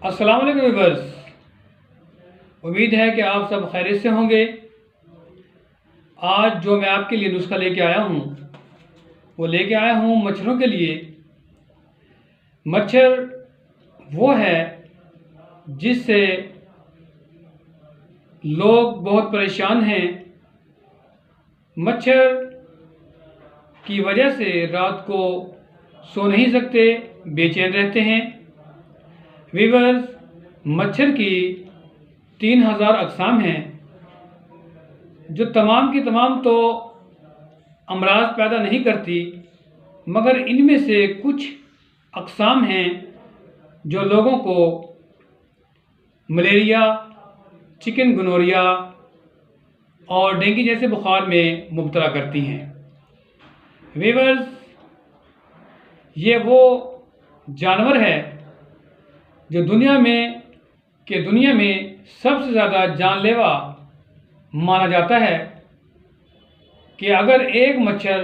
अस्सलाम वालेकुम व्यूअर्स, उम्मीद है कि आप सब खैरियत से होंगे। आज जो मैं आपके लिए नुस्खा लेके आया हूँ वो लेके आया हूँ मच्छरों के लिए। मच्छर वो है जिससे लोग बहुत परेशान हैं। मच्छर की वजह से रात को सो नहीं सकते, बेचैन रहते हैं। व्यूअर्स, मच्छर की 3000 अक़साम हैं जो तमाम की तमाम तो अमराज पैदा नहीं करती, मगर इनमें से कुछ अक़साम हैं जो लोगों को मलेरिया, चिकनगुनिया और डेंगू जैसे बुखार में मुब्तला करती हैं। व्यूअर्स, ये वो जानवर है जो दुनिया में सबसे ज़्यादा जानलेवा माना जाता है कि अगर एक मच्छर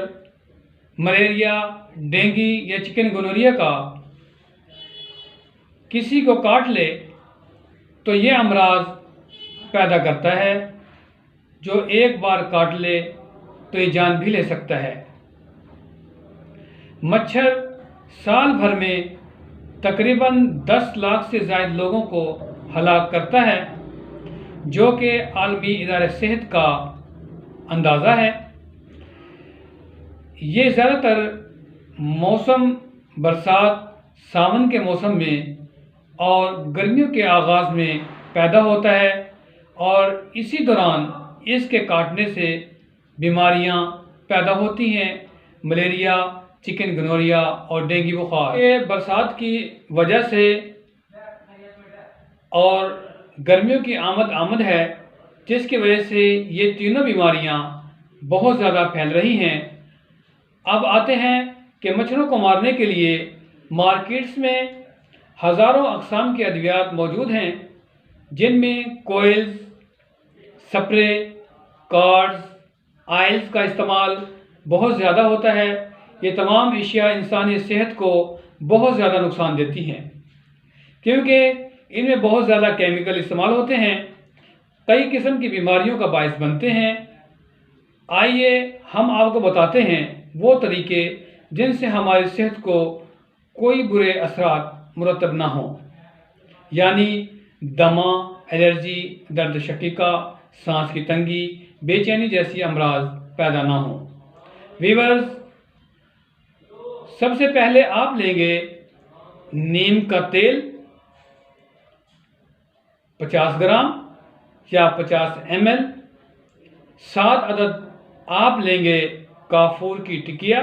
मलेरिया, डेंगू या चिकनगुनिया का किसी को काट ले तो ये अमराज पैदा करता है, जो एक बार काट ले तो ये जान भी ले सकता है। मच्छर साल भर में तकरीबन 10 लाख से ज़ायद लोगों को हलाक करता है, जो कि आलमी इदारे सेहत का अंदाज़ा है। ये ज़्यादातर मौसम बरसात, सावन के मौसम में और गर्मियों के आगाज़ में पैदा होता है और इसी दौरान इसके काटने से बीमारियां पैदा होती हैं, मलेरिया, चिकनगुनिया और डेंगू बुखार। ये बरसात की वजह से और गर्मियों की आमद है, जिसकी वजह से ये तीनों बीमारियां बहुत ज़्यादा फैल रही हैं। अब आते हैं कि मच्छरों को मारने के लिए मार्केट्स में हज़ारों अक़साम के अद्वियात मौजूद हैं, जिनमें कोयल्स, स्प्रे, कार्ड्स, आयल्स का इस्तेमाल बहुत ज़्यादा होता है। ये तमाम अशिया इंसानी सेहत को बहुत ज़्यादा नुकसान देती हैं, क्योंकि इनमें बहुत ज़्यादा केमिकल इस्तेमाल होते हैं, कई किस्म की बीमारियों का बायस बनते हैं। आइए हम आपको बताते हैं वो तरीके जिनसे हमारी सेहत को कोई बुरे असरात मुरतब ना हो, यानी दमा, एलर्जी, दर्द शकीका, सांस की तंगी, बेचैनी जैसी अमराज पैदा ना हो। व्यूअर्स, सबसे पहले आप लेंगे नीम का तेल 50 ग्राम या 50 ml। 7 अदद आप लेंगे काफूर की टिकिया।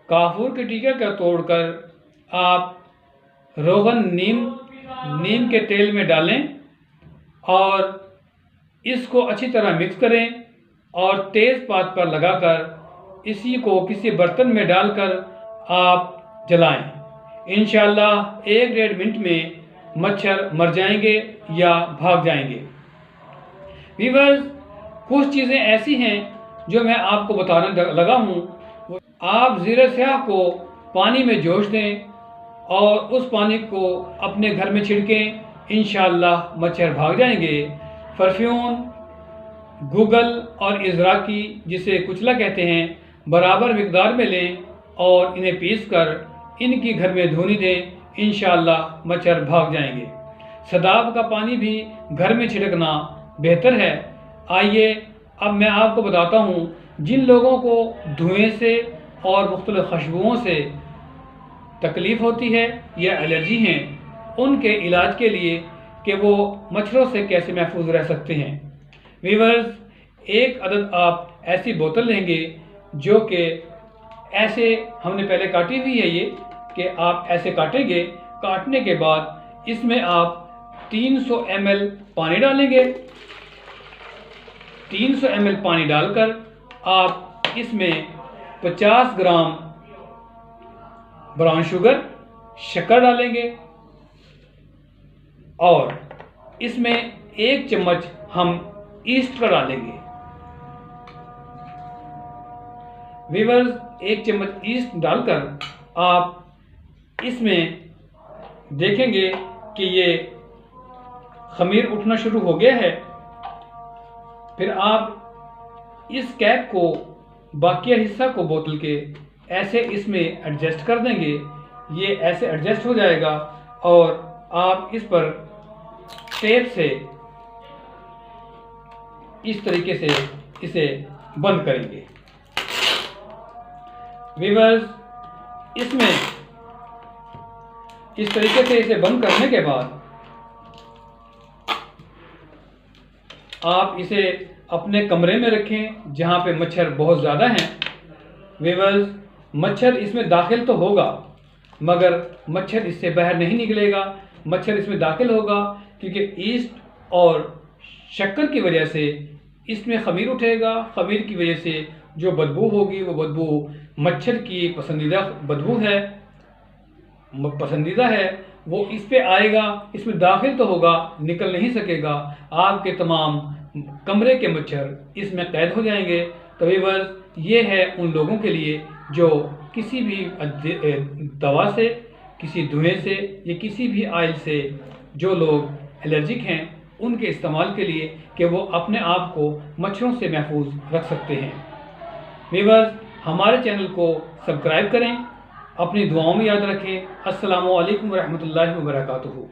काफूर की टिकिया का तोड़कर आप रोगन नीम के तेल में डालें और इसको अच्छी तरह मिक्स करें और तेज़ पात पर लगाकर इसी को किसी बर्तन में डालकर आप जलाएं। इंशाअल्लाह 1-1.5 मिनट में मच्छर मर जाएंगे या भाग जाएंगे। व्यूअर्स, कुछ चीज़ें ऐसी हैं जो मैं आपको बताने लगा हूँ। आप ज़ीरा स्याह को पानी में जोश दें और उस पानी को अपने घर में छिड़कें, इंशाअल्लाह मच्छर भाग जाएंगे। परफ्यूम, गूगल और इज़राकी, जिसे कुचला कहते हैं, बराबर मिकदार में लें और इन्हें पीसकर इनकी घर में धुनी दें, इंशाअल्लाह मच्छर भाग जाएंगे। सदाब का पानी भी घर में छिड़कना बेहतर है। आइए अब मैं आपको बताता हूँ जिन लोगों को धुएं से और मुख्तलिफ खुशबुओं से तकलीफ़ होती है या एलर्जी हैं, उनके इलाज के लिए कि वो मच्छरों से कैसे महफूज रह सकते हैं। व्यूअर्स, 1 अदद आप ऐसी बोतल लेंगे जो कि ऐसे हमने पहले काटी हुई है, ये कि आप ऐसे काटेंगे। काटने के बाद इसमें आप 300 ml पानी डालेंगे। 300 ml पानी डालकर आप इसमें 50 ग्राम ब्राउन शुगर, शक्कर डालेंगे और इसमें 1 चम्मच हम ईस्ट का डालेंगे। व्यूअर्स, 1 चम्मच ईस्ट डालकर आप इसमें देखेंगे कि ये खमीर उठना शुरू हो गया है, फिर आप इस कैप को, बाकिया हिस्सा को बोतल के ऐसे इसमें एडजस्ट कर देंगे। ये ऐसे एडजस्ट हो जाएगा और आप इस पर टेप से इस तरीके से इसे बंद करेंगे। व्यूअर्स, इसमें इस तरीके से इसे बंद करने के बाद आप इसे अपने कमरे में रखें जहां पे मच्छर बहुत ज़्यादा हैं। व्यूअर्स, मच्छर इसमें दाखिल तो होगा मगर मच्छर इससे बाहर नहीं निकलेगा। मच्छर इसमें दाखिल होगा क्योंकि ईस्ट और शक्कर की वजह से इसमें खमीर उठेगा। खमीर की वजह से जो बदबू होगी वो बदबू मच्छर की पसंदीदा बदबू है, पसंदीदा है, वो इस पे आएगा, इसमें दाखिल तो होगा, निकल नहीं सकेगा। आपके तमाम कमरे के मच्छर इसमें कैद हो जाएंगे। तो व्यूअर्स, ये है उन लोगों के लिए जो किसी भी दवा से, किसी धुएं से या किसी भी ऑयल से जो लोग एलर्जिक हैं, उनके इस्तेमाल के लिए कि वो अपने आप को मच्छरों से महफूज रख सकते हैं। व्यूअर्स, हमारे चैनल को सब्सक्राइब करें, अपनी दुआओं में याद रखें। अस्सलामु अलैकुम वरहमतुल्लाहि वबरकातुहू।